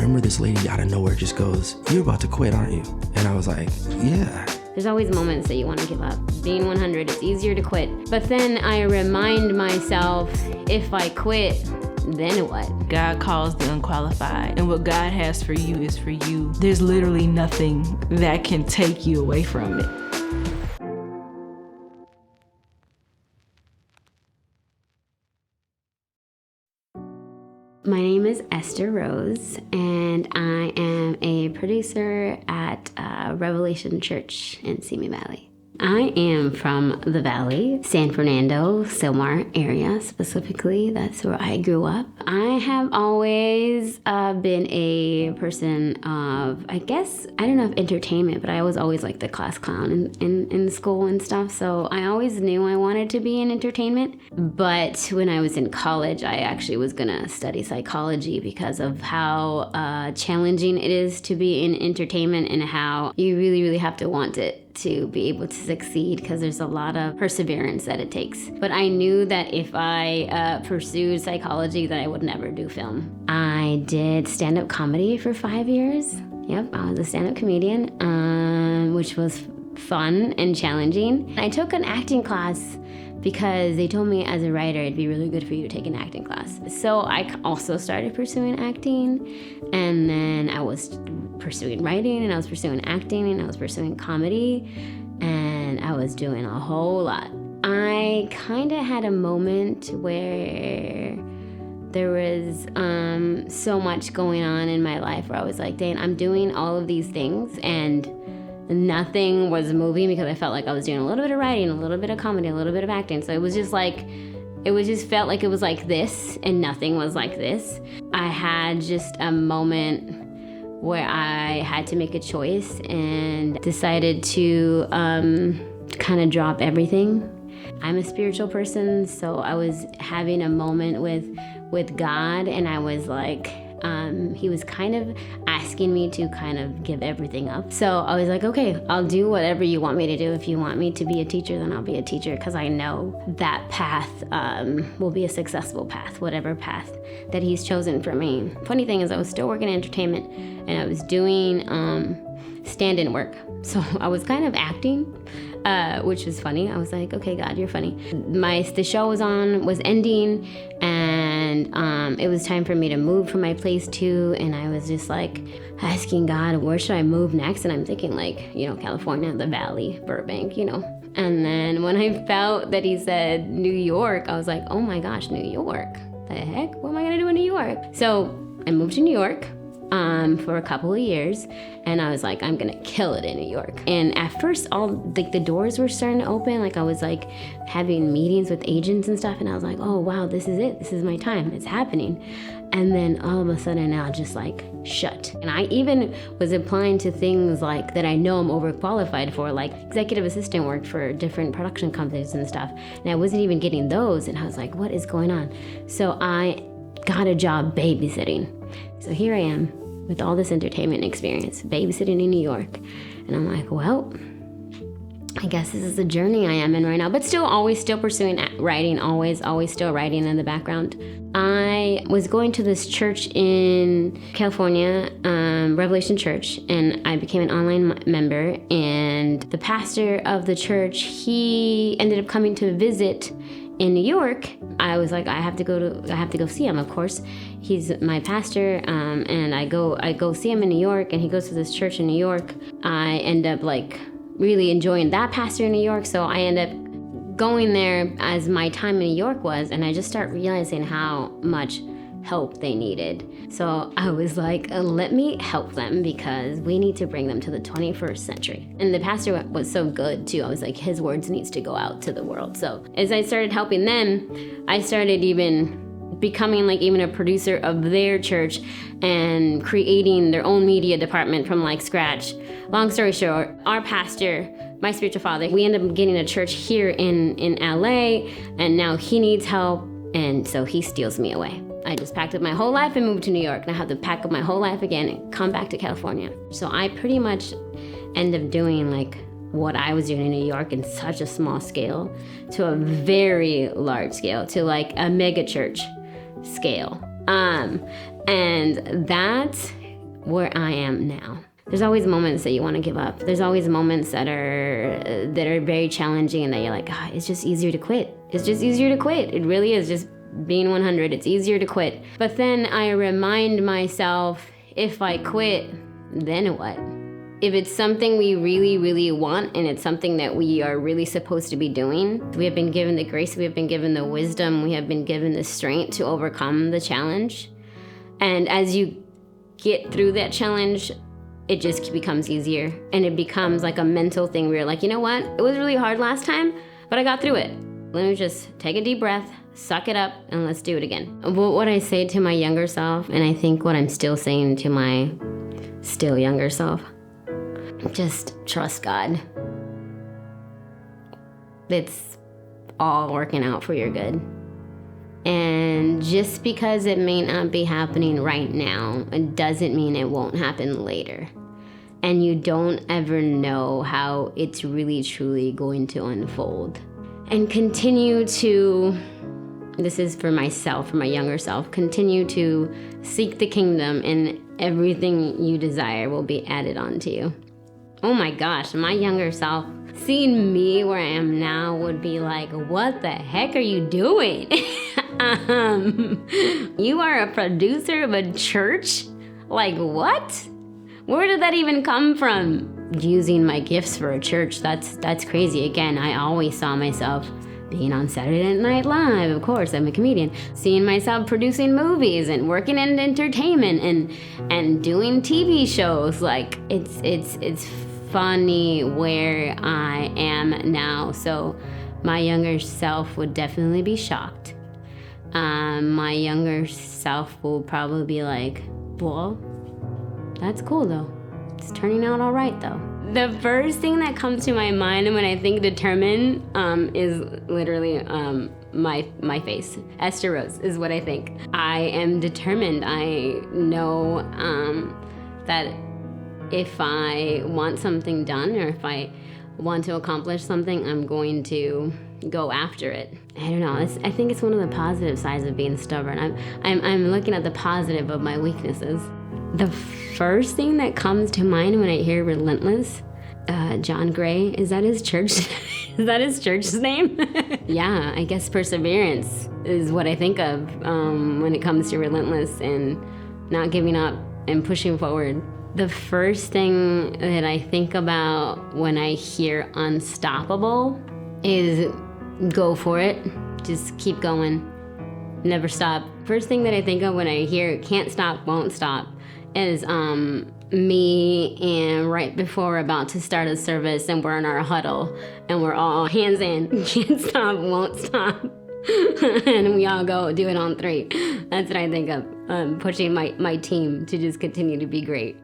remember this lady out of nowhere just goes, "You're about to quit, aren't you?" And I was like, yeah. There's always moments that you want to give up. Being 100, it's easier to quit. But then I remind myself, if I quit, then what? God calls the unqualified, and what God has for you is for you. There's literally nothing that can take you away from it. My name is Ester-Rose, and I am a producer at Revelation Church in Simi Valley. I am from the Valley, San Fernando, Soar area specifically. That's where I grew up. I have always been a person of, I guess, I don't know if entertainment, but I was always like the class clown in school and stuff. So I always knew I wanted to be in entertainment. But when I was in college, I actually was gonna study psychology because of how challenging it is to be in entertainment and how you really, really have to want it to be able to succeed, because there's a lot of perseverance that it takes. But I knew that if I pursued psychology, that I would never do film. I did stand-up comedy for 5 years. Yep, I was a stand-up comedian, which was fun and challenging. I took an acting class because they told me as a writer it'd be really good for you to take an acting class. So I also started pursuing acting, and then I was pursuing writing, and I was pursuing acting, and I was pursuing comedy, and I was doing a whole lot. I kind of had a moment where there was so much going on in my life where I was like, dang, I'm doing all of these things, and nothing was moving because I felt like I was doing a little bit of writing, a little bit of comedy, a little bit of acting. So it was just like, felt like it was like this and nothing was like this. I had just a moment where I had to make a choice and decided to kind of drop everything. I'm a spiritual person, so I was having a moment with God, and I was like, he was kind of asking me to kind of give everything up. So I was like, okay, I'll do whatever you want me to do. If you want me to be a teacher, then I'll be a teacher, because I know that path will be a successful path, whatever path that he's chosen for me. Funny thing is, I was still working in entertainment, and I was doing stand-in work. So I was kind of acting, which was funny. I was like, okay, God, you're funny. The show was ending, and it was time for me to move from my place too. And I was just like asking God, where should I move next? And I'm thinking like, California, the Valley, Burbank, And then when I felt that he said New York, I was like, oh my gosh, New York. The heck? What am I gonna do in New York? So I moved to New York for a couple of years, and I was like, I'm gonna kill it in New York. And at first, the doors were starting to open. Like I was like having meetings with agents and stuff, and I was like, oh wow, this is it. This is my time. It's happening. And then all of a sudden now just like shut. And I even was applying to things like that I know I'm overqualified for, like executive assistant work for different production companies and stuff. And I wasn't even getting those. And I was like, what is going on? So I got a job babysitting. So here I am with all this entertainment experience, babysitting in New York. And I'm like, well, I guess this is the journey I am in right now, but always still pursuing writing, always still writing in the background. I was going to this church in California, Revelation Church, and I became an online member, and the pastor of the church, he ended up coming to visit in New York. I was like, I have to go see him, of course. He's my pastor, and I go see him in New York, and he goes to this church in New York. I end up like really enjoying that pastor in New York, so I end up going there as my time in New York was, and I just start realizing how much help they needed. So I was like, let me help them, because we need to bring them to the 21st century. And the pastor was so good too. I was like, his words needs to go out to the world. So as I started helping them, I started even becoming like even a producer of their church and creating their own media department from like scratch. Long story short, our pastor, my spiritual father, we ended up getting a church here in LA, and now he needs help, and so he steals me away. I just packed up my whole life and moved to New York, and I have to pack up my whole life again and come back to California. So I pretty much end up doing like what I was doing in New York in such a small scale to a very large scale, to like a mega church scale. And that where I am now. There's always moments that you want to give up. There's always moments that are very challenging and that you're like, it's just easier to quit. It's just easier to quit. It really is just being 100. It's easier to quit. But then I remind myself, if I quit, then what? If it's something we really, really want and it's something that we are really supposed to be doing, we have been given the grace, we have been given the wisdom, we have been given the strength to overcome the challenge. And as you get through that challenge, it just becomes easier. And it becomes like a mental thing where you're like, you know what? It was really hard last time, but I got through it. Let me just take a deep breath, suck it up, and let's do it again. But what I say to my younger self, and I think what I'm still saying to my still younger self, just trust God. It's all working out for your good. And just because it may not be happening right now, it doesn't mean it won't happen later. And you don't ever know how it's really truly going to unfold. And continue to, this is for myself, for my younger self, continue to seek the kingdom, and everything you desire will be added onto you. Oh my gosh, my younger self, seeing me where I am now would be like, what the heck are you doing? You are a producer of a church? Like what? Where did that even come from? Using my gifts for a church, that's crazy. Again, I always saw myself being on Saturday Night Live, of course, I'm a comedian. Seeing myself producing movies and working in entertainment and doing TV shows. Like it's funny where I am now. So my younger self would definitely be shocked. My younger self will probably be like, well, that's cool though. It's turning out all right though. The first thing that comes to my mind when I think determined is literally my face. Ester-Rose is what I think. I am determined. I know that if I want something done or if I want to accomplish something, I'm going to go after it. I don't know. I think it's one of the positive sides of being stubborn. I'm looking at the positive of my weaknesses. The first thing that comes to mind when I hear relentless, John Gray, is that his church? Is that his church's name? Yeah, I guess perseverance is what I think of when it comes to relentless and not giving up and pushing forward. The first thing that I think about when I hear unstoppable is go for it. Just keep going. Never stop. First thing that I think of when I hear can't stop, won't stop is me and right before we're about to start a service and we're in our huddle and we're all hands in, can't stop, won't stop. And we all go do it on 3. That's what I think of, pushing my team to just continue to be great.